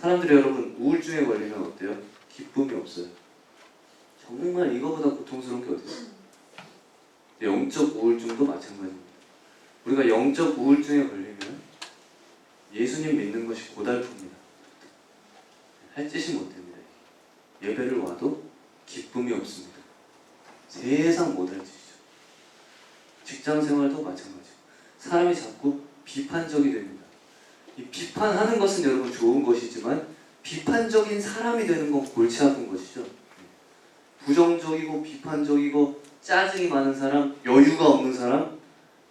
사람들이 여러분 우울증에 걸리면 어때요? 기쁨이 없어요. 정말 이거보다 고통스러운 게 어디 있어요? 영적 우울증도 마찬가지입니다. 우리가 영적 우울증에 걸리면 예수님 믿는 것이 고달픕니다. 할 짓이 못됩니다. 예배를 와도 기쁨이 없습니다. 세상 못할 짓이죠. 직장생활도 마찬가지고 사람이 자꾸 비판적이 됩니다. 이 비판하는 것은 여러분 좋은 것이지만 비판적인 사람이 되는 건 골치 아픈 것이죠. 부정적이고 비판적이고 짜증이 많은 사람, 여유가 없는 사람.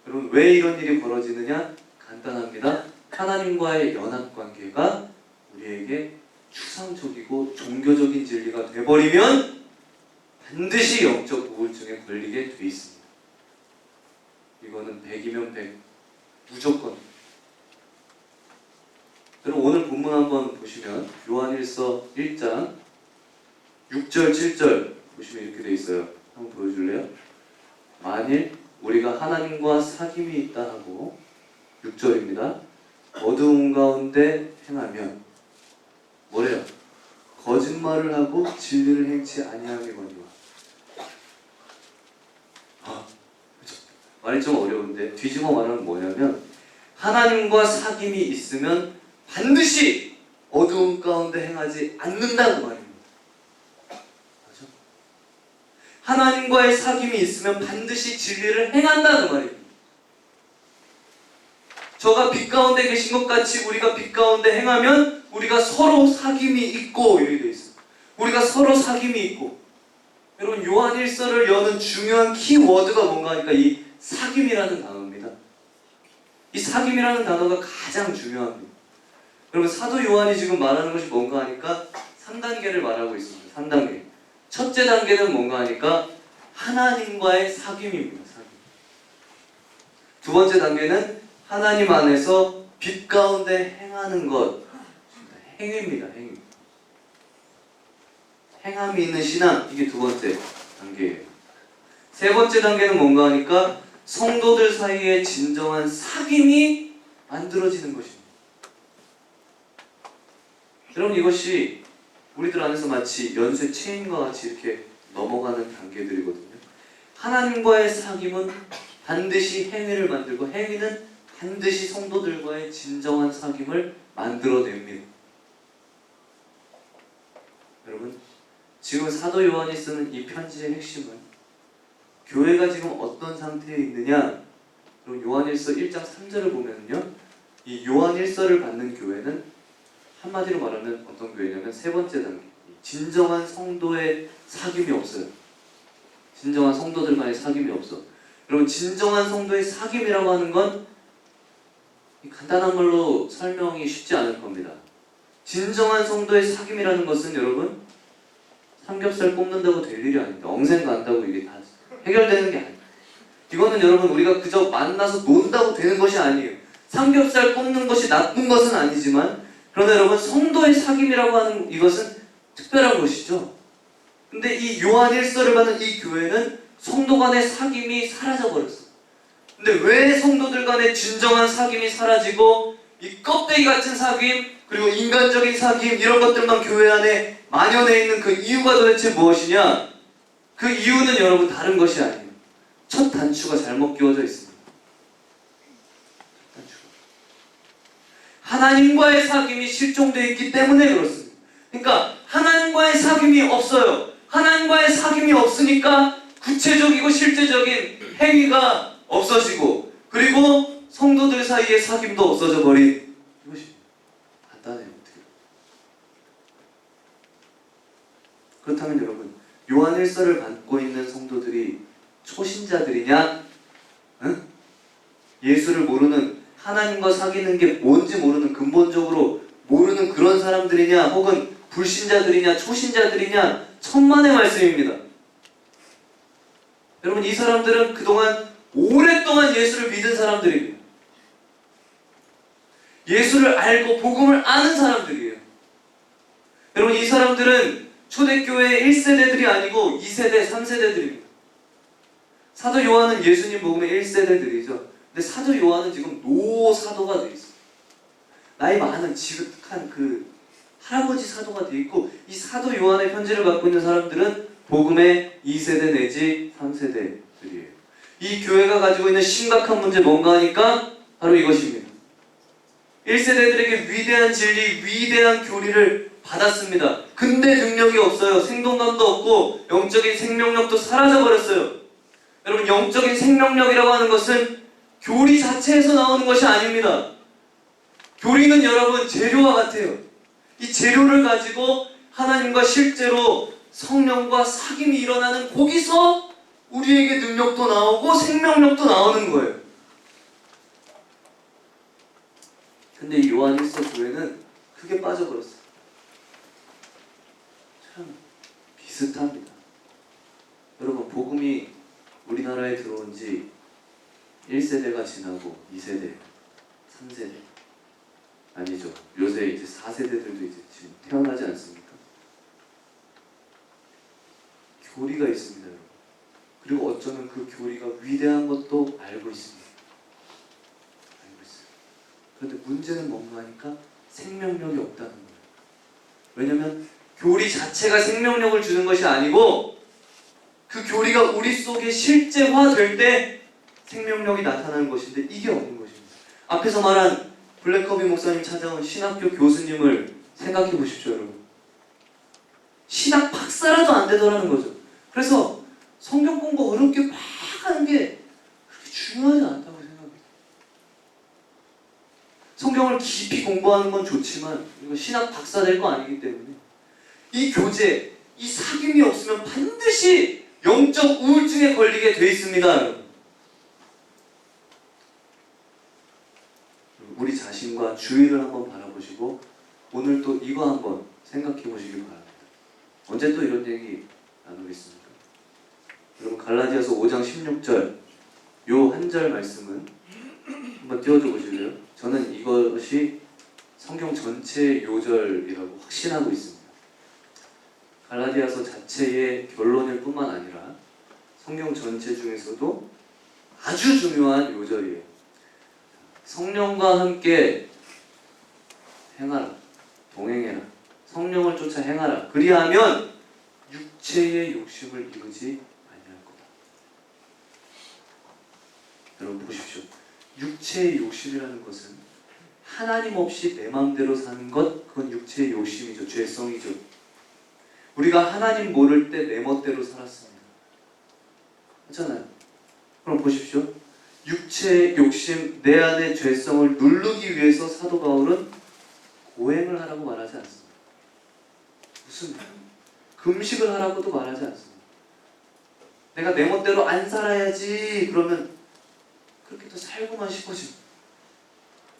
여러분 왜 이런 일이 벌어지느냐? 간단합니다. 하나님과의 연합관계가 우리에게 추상적이고 종교적인 진리가 돼버리면 반드시 영적 우울증에 걸리게 돼 있습니다. 이거는 100이면 100 무조건. 여러분 오늘 본문 한번 보시면 요한일서 1장 6절 7절 보시면 이렇게 돼 있어요. 한번 보여줄래요? 만일 우리가 하나님과 사귐이 있다 하고 6절입니다. 어두운 가운데 행하면 뭐래요? 거짓말을 하고 진리를 행치 아니함이거니와. 말이 좀 어려운데 뒤집어 말하면 뭐냐면 하나님과 사귐이 있으면 반드시 어두운 가운데 행하지 않는다는 말입니다. 맞죠? 하나님과의 사귐이 있으면 반드시 진리를 행한다는 말입니다. 저가 빛 가운데 계신 것 같이 우리가 빛 가운데 행하면 우리가 서로 사귐이 있고 이렇게 돼 있어요. 우리가 서로 사귐이 있고. 여러분 요한일서를 여는 중요한 키워드가 뭔가 하니까 이 사귐이라는 단어입니다. 이 사귐이라는 단어가 가장 중요합니다. 여러분 사도 요한이 지금 말하는 것이 뭔가 하니까 3단계를 말하고 있습니다. 3단계. 첫째 단계는 뭔가 하니까 하나님과의 사귐입니다. 사귐. 두 번째 단계는 하나님 안에서 빛 가운데 행하는 것. 행위입니다. 행위. 행함이 있는 신앙. 이게 두 번째 단계예요. 세 번째 단계는 뭔가 하니까 성도들 사이에 진정한 사귐이 만들어지는 것입니다. 여러분 이것이 우리들 안에서 마치 연쇄 체인과 같이 이렇게 넘어가는 단계들이거든요. 하나님과의 사귐은 반드시 행위를 만들고 행위는 반드시 성도들과의 진정한 사귐을 만들어냅니다. 여러분 지금 사도 요한이 쓰는 이 편지의 핵심은 교회가 지금 어떤 상태에 있느냐. 그럼 요한일서 1장 3절을 보면요, 이 요한일서를 받는 교회는 한마디로 말하면 어떤 교회냐면 세 번째 단계, 진정한 성도의 사귐이 없어요. 진정한 성도들 간의 사귐이 없어. 여러분 진정한 성도의 사귐이라고 하는 건 간단한 말로 설명이 쉽지 않을 겁니다. 진정한 성도의 사귐이라는 것은 여러분 삼겹살 볶는다고 될 일이 아닙니다. 엉생 간다고 이게 다 해결되는 게 아니에요. 이거는 여러분 우리가 그저 만나서 논다고 되는 것이 아니에요. 삼겹살 볶는 것이 나쁜 것은 아니지만 그러나 여러분 성도의 사귐이라고 하는 이것은 특별한 것이죠. 근데 이 요한일서를 받는 이 교회는 성도 간의 사귐이 사라져버렸어요. 근데 왜 성도들 간의 진정한 사귐이 사라지고 이 껍데기 같은 사귐 그리고 인간적인 사귐 이런 것들만 교회 안에 만연해 있는 그 이유가 도대체 무엇이냐? 그 이유는 여러분 다른 것이 아니에요. 첫 단추가 잘못 끼워져 있습니다. 하나님과의 사귐이 실종되어 있기 때문에 그렇습니다. 그러니까 하나님과의 사귐이 없어요. 하나님과의 사귐이 없으니까 구체적이고 실제적인 행위가 없어지고 그리고 성도들 사이의 사귐도 없어져 버린 이것이 간단해요. 어떻게? 그렇다면 여러분 요한일서를 받고 있는 성도들이 초신자들이냐? 응? 예수를 모르는 하나님과 사귀는 게 뭔지 모르는 근본적으로 모르는 그런 사람들이냐 혹은 불신자들이냐 초신자들이냐 천만의 말씀입니다. 여러분 이 사람들은 그동안 오랫동안 예수를 믿은 사람들입니다. 예수를 알고 복음을 아는 사람들이에요. 여러분 이 사람들은 초대교회의 1세대들이 아니고 2세대, 3세대들입니다. 사도 요한은 예수님 복음의 1세대들이죠. 근데 사도 요한은 지금 노사도가 돼 있어요. 나이 많은 지긋한 그 할아버지 사도가 돼 있고, 이 사도 요한의 편지를 갖고 있는 사람들은 복음의 2세대 내지 3세대들이에요. 이 교회가 가지고 있는 심각한 문제 뭔가 하니까 바로 이것입니다. 1세대들에게 위대한 진리, 위대한 교리를 받았습니다. 근데 능력이 없어요. 생동감도 없고 영적인 생명력도 사라져버렸어요. 여러분, 영적인 생명력이라고 하는 것은 교리 자체에서 나오는 것이 아닙니다. 교리는 여러분 재료와 같아요. 이 재료를 가지고 하나님과 실제로 성령과 사귐이 일어나는, 거기서 우리에게 능력도 나오고 생명력도 나오는 거예요. 근데 이 요한 1서 교회는 크게 빠져버렸어요. 참 비슷합니다. 여러분, 복음이 우리나라에 들어온 지 1세대가 지나고 2세대, 3세대, 아니죠. 요새 이제 4세대들도 이제 지금 태어나지 않습니까? 교리가 있습니다, 여러분. 그리고 어쩌면 그 교리가 위대한 것도 알고 있습니다. 알고 있어요. 그런데 문제는 뭔가 하니까 생명력이 없다는 거예요. 왜냐면 교리 자체가 생명력을 주는 것이 아니고, 그 교리가 우리 속에 실제화될 때 생명력이 나타나는 것인데, 이게 없는 것입니다. 앞에서 말한 블랙커비 목사님 찾아온 신학교 교수님을 생각해 보십시오, 여러분. 신학 박사라도 안 되더라는 거죠. 그래서 성경 공부 어렵게 막 하는 게 그렇게 중요하지 않다고 생각해요. 성경을 깊이 공부하는 건 좋지만 이거 신학 박사 될 거 아니기 때문에 이 교재, 이 사귐이 없으면 반드시 영적 우울증에 걸리게 돼 있습니다, 여러분. 우리 자신과 주위를 한번 바라보시고 오늘 또 이거 한번 생각해 보시기 바랍니다. 언제 또 이런 얘기 나누겠습니까? 여러분, 갈라디아서 5장 16절 요 한 절 말씀은 한번 띄워줘 보실래요? 저는 이것이 성경 전체의 요절이라고 확신하고 있습니다. 갈라디아서 자체의 결론일 뿐만 아니라 성경 전체 중에서도 아주 중요한 요절이에요. 성령과 함께 행하라, 동행해라, 성령을 쫓아 행하라. 그리하면 육체의 욕심을 이루지 아니할 거다. 여러분 보십시오. 육체의 욕심이라는 것은 하나님 없이 내 마음대로 사는 것, 그건 육체의 욕심이죠. 죄성이죠. 우리가 하나님 모를 때 내 멋대로 살았습니다. 그렇잖아요. 그럼 보십시오. 육체의 욕심, 내 안의 죄성을 누르기 위해서 사도 바울은 고행을 하라고 말하지 않습니다. 무슨 금식을 하라고도 말하지 않습니다. 내가 내 멋대로 안 살아야지 그러면 그렇게 더 살고만 싶어지고,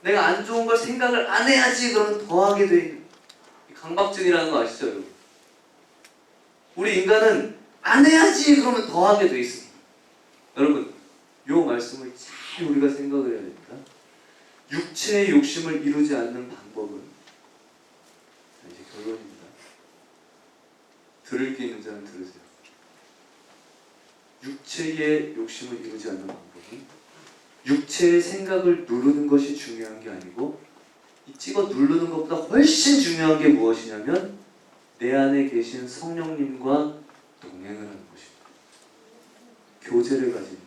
내가 안 좋은 걸 생각을 안 해야지 그러면 더 하게 돼 있는 강박증이라는 거 아시죠, 여러분? 우리 인간은 안 해야지 그러면 더 하게 돼 있습니다. 여러분, 요 말씀을 잘 우리가 생각을 해야 됩니다. 육체의 욕심을 이루지 않는 방법은, 이제 결론입니다. 들을 게 있는 자는 들으세요. 육체의 욕심을 이루지 않는 방법은 육체의 생각을 누르는 것이 중요한 게 아니고, 이 찍어 누르는 것보다 훨씬 중요한 게 무엇이냐면 내 안에 계신 성령님과 동행을 하는 것입니다. 교제를 가지는 것입니다.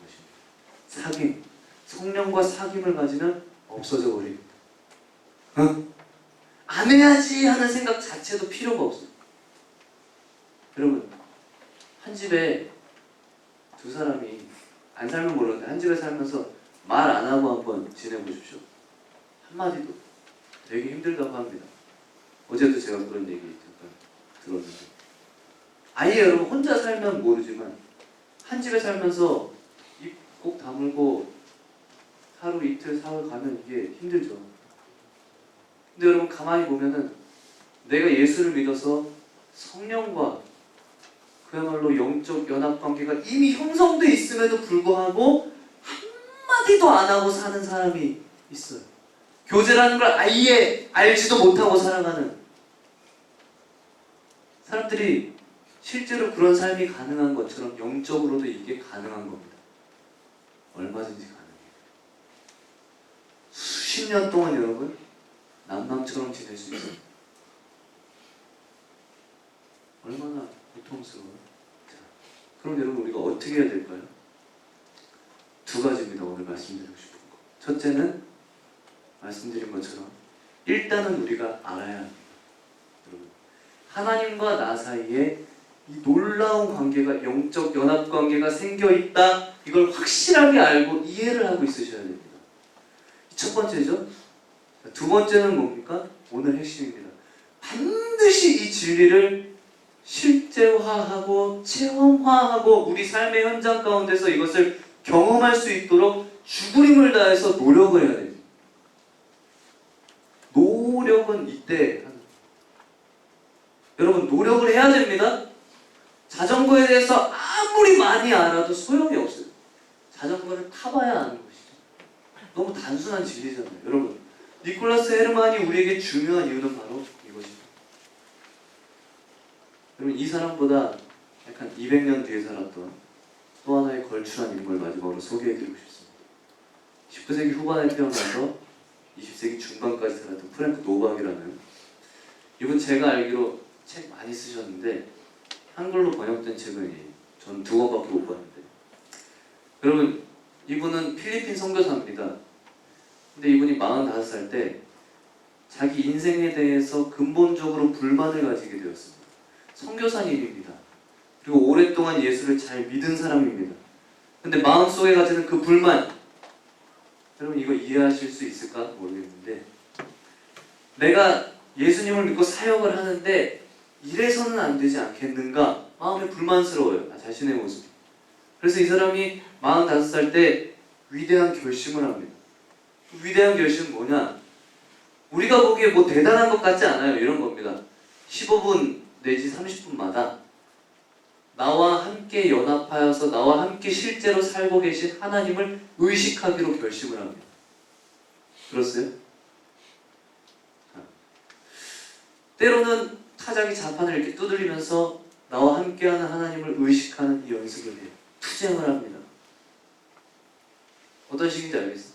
사귐, 성령과 사귐을 가지면 없어져 버립니다. 안 해야지 하는 생각 자체도 필요가 없어요. 여러분, 한 집에 두 사람이 안 살면 모르는데 한 집에 살면서 말 안 하고 한번 지내보십시오. 한마디도 되게 힘들다고 합니다. 어제도 제가 그런 얘기 잠깐 들었는데, 아예 여러분 혼자 살면 모르지만 한 집에 살면서 입 꼭 다물고 하루 이틀 사흘 가면 이게 힘들죠. 근데 여러분 가만히 보면은 내가 예수를 믿어서 성령과 그야말로 영적 연합관계가 이미 형성돼 있음에도 불구하고 한마디도 안 하고 사는 사람이 있어요. 교제라는 걸 아예 알지도 못하고 살아가는 사람들이 실제로 그런 삶이 가능한 것처럼 영적으로도 이게 가능한 겁니다. 얼마든지 가능해요. 수십 년 동안 여러분 남남처럼 지낼 수 있어요. 부끄러움스러워요. 자, 그럼 여러분 우리가 어떻게 해야 될까요? 두 가지입니다. 오늘 말씀드리고 싶은 거. 첫째는 말씀드린 것처럼 일단은 우리가 알아야 합니다. 여러분, 하나님과 나 사이에 이 놀라운 관계가, 영적 연합 관계가 생겨 있다. 이걸 확실하게 알고 이해를 하고 있으셔야 됩니다. 첫 번째죠. 두 번째는 뭡니까? 오늘 핵심입니다. 반드시 이 진리를 실제화하고 체험화하고 우리 삶의 현장 가운데서 이것을 경험할 수 있도록 죽을 힘을 다해서 노력을 해야 됩니다. 노력은 이때 여러분 노력을 해야 됩니다. 자전거에 대해서 아무리 많이 알아도 소용이 없어요. 자전거를 타봐야 아는 것이죠. 너무 단순한 진리잖아요. 여러분, 니콜라스 헤르만이 우리에게 중요한 이유는 바로 이것입니다. 여러분, 이 사람보다 약간 200년 뒤에 살았던 또 하나의 걸출한 인물 마지막으로 소개해드리고 싶습니다. 19세기 후반에 태어나서 20세기 중반까지 살았던 프랭크 노박이라는, 이분 제가 알기로 책 많이 쓰셨는데 한글로 번역된 책은 저는 2권밖에 못 봤는데, 여러분 이분은 필리핀 선교사입니다. 근데 이분이 45살 때 자기 인생에 대해서 근본적으로 불만을 가지게 되었습니다. 선교사님입니다. 그리고 오랫동안 예수를 잘 믿은 사람입니다. 근데 마음속에 가지는 그 불만, 여러분 이거 이해하실 수 있을까 모르겠는데, 내가 예수님을 믿고 사역을 하는데 이래서는 안 되지 않겠는가 마음이 불만스러워요. 자신의 모습. 그래서 이 사람이 45살 때 위대한 결심을 합니다. 그 위대한 결심은 뭐냐? 우리가 보기에 뭐 대단한 것 같지 않아요. 이런 겁니다. 15분 내지 30분마다 나와 함께 연합하여서 나와 함께 실제로 살고 계신 하나님을 의식하기로 결심을 합니다. 들었어요? 때로는 타자기 자판을 이렇게 두드리면서 나와 함께하는 하나님을 의식하는 이 연습을 해요. 투쟁을 합니다. 어떤 식인지 알겠어요?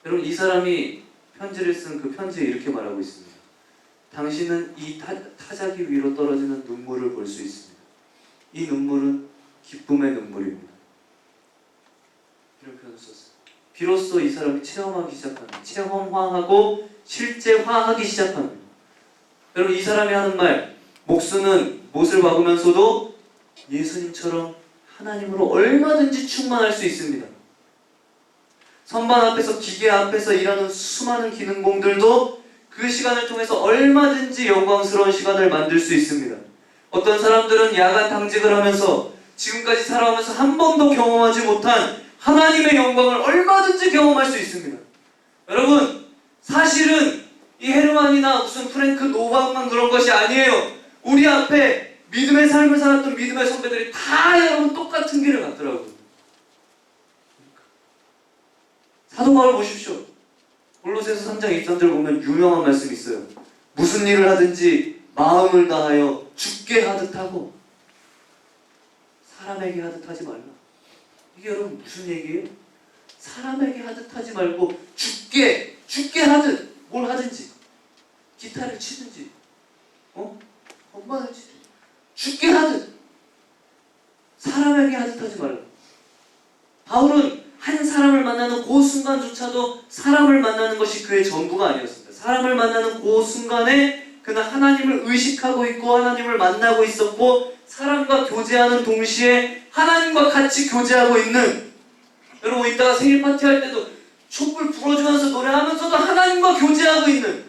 여러분, 이 사람이 편지를 쓴 그 편지에 이렇게 말하고 있습니다. 당신은 이 타자기 위로 떨어지는 눈물을 볼 수 있습니다. 이 눈물은 기쁨의 눈물입니다. 이런 표현을 썼어요. 비로소 이 사람이 체험하기 시작합니다. 체험화하고 실제화하기 시작합니다. 여러분, 이 사람이 하는 말, 목수는 못을 박으면서도 예수님처럼 하나님으로 얼마든지 충만할 수 있습니다. 선반 앞에서, 기계 앞에서 일하는 수많은 기능공들도 그 시간을 통해서 얼마든지 영광스러운 시간을 만들 수 있습니다. 어떤 사람들은 야간 당직을 하면서 지금까지 살아오면서 한 번도 경험하지 못한 하나님의 영광을 얼마든지 경험할 수 있습니다. 여러분, 사실은 이 헤르만이나 무슨 프랭크 노박만 그런 것이 아니에요. 우리 앞에 믿음의 삶을 살았던 믿음의 선배들이 다 여러분 똑같은 길을 갔더라고요. 사도 바울 보십시오. 골로새서 3장 23절 보면 유명한 말씀이 있어요. 무슨 일을 하든지 마음을 다하여 죽게 하듯 하고 사람에게 하듯 하지 말라. 이게 여러분 무슨 얘기예요? 사람에게 하듯 하지 말고 죽게 하듯, 뭘 하든지, 기타를 치든지, 건반을 치든지, 죽게 하듯, 사람에게 하듯 하지 말라. 바울은 한 사람을 만나는 그 순간조차도 사람을 만나는 것이 그의 전부가 아니었습니다. 사람을 만나는 그 순간에 그는 하나님을 의식하고 있고 하나님을 만나고 있었고, 사람과 교제하는 동시에 하나님과 같이 교제하고 있는, 여러분 이따가 생일 파티할 때도 촛불 불어주면서 노래하면서도 하나님과 교제하고 있는,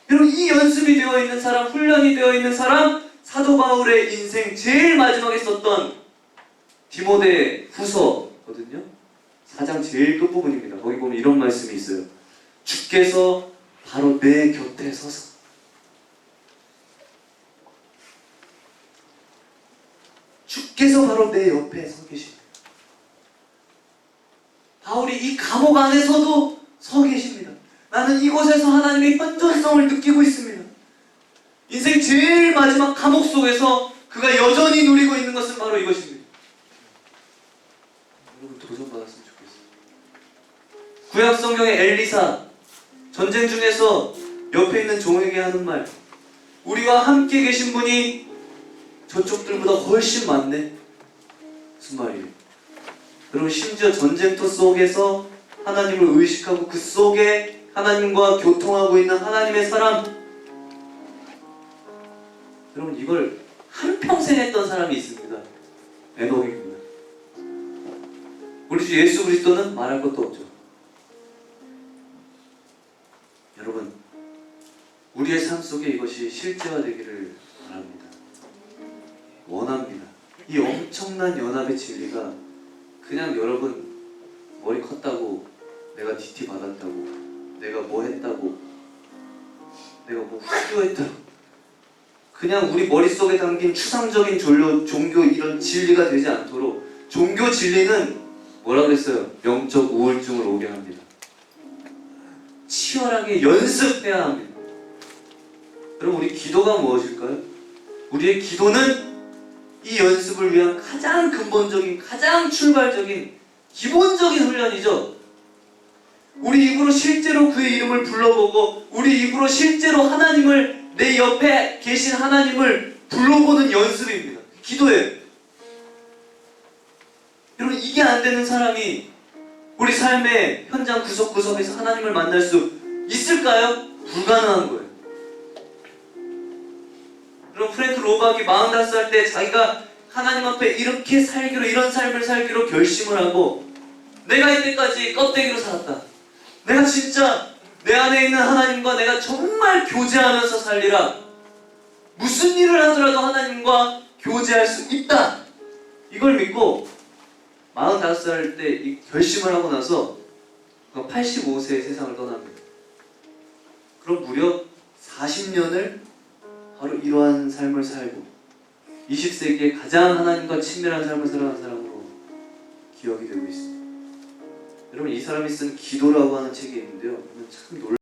여러분 이 연습이 되어 있는 사람, 훈련이 되어 있는 사람, 사도 바울의 인생 제일 마지막에 썼던 디모데 후서거든요. 4장 제일 끝부분입니다. 거기 보면 이런 말씀이 있어요. 주께서 바로 내 곁에 서서, 주께서 바로 내 옆에 서 계십니다. 바울이 이 감옥 안에서도 서 계십니다. 나는 이곳에서 하나님의 현존성을 느끼고 있습니다. 인생 제일 마지막 감옥 속에서 그가 여전히 누리고 있는 것은 바로 이것입니다. 여러분 도전받았으면 좋겠어요. 구약 성경의 엘리사, 전쟁 중에서 옆에 있는 종에게 하는 말, 우리와 함께 계신 분이 저쪽들보다 훨씬 많네. 무슨 말이에요? 그리고 심지어 전쟁터 속에서 하나님을 의식하고 그 속에 하나님과 교통하고 있는 하나님의 사람, 여러분 이걸 한평생 했던 사람이 있습니다. 에녹입니다. 우리 주 예수 그리스도는 말할 것도 없죠. 여러분, 우리의 삶 속에 이것이 실제화되기를 바랍니다. 원합니다. 이 엄청난 연합의 진리가 그냥 여러분 머리 컸다고, 내가 DT 받았다고, 내가 뭐 했다고, 내가 뭐 후교했다고, 그냥 우리 머릿속에 담긴 추상적인 종교 이런 진리가 되지 않도록, 종교 진리는 뭐라 그랬어요? 영적 우울증을 오게 합니다. 치열하게 연습해야 합니다. 여러분, 우리 기도가 무엇일까요? 우리의 기도는 이 연습을 위한 가장 근본적인, 가장 출발적인, 기본적인 훈련이죠. 우리 입으로 실제로 그의 이름을 불러보고, 우리 입으로 실제로 하나님을, 내 옆에 계신 하나님을 불러보는 연습입니다. 기도예요. 여러분, 이게 안 되는 사람이 우리 삶의 현장 구석구석에서 하나님을 만날 수 있을까요? 불가능한 거예요. 여러분, 프랭크 로박이 45살 때 자기가 하나님 앞에 이렇게 살기로, 이런 삶을 살기로 결심을 하고, 내가 이때까지 껍데기로 살았다. 내가 진짜 내 안에 있는 하나님과 내가 정말 교제하면서 살리라. 무슨 일을 하더라도 하나님과 교제할 수 있다. 이걸 믿고 45살 때 이 결심을 하고 나서 85세에 세상을 떠납니다. 그럼 무려 40년을 바로 이러한 삶을 살고 20세기에 가장 하나님과 친밀한 삶을 살아가는 사람으로 기억이 되고 있습니다. 여러분, 이 사람이 쓴 기도라고 하는 책이 있는데요, 참 놀라운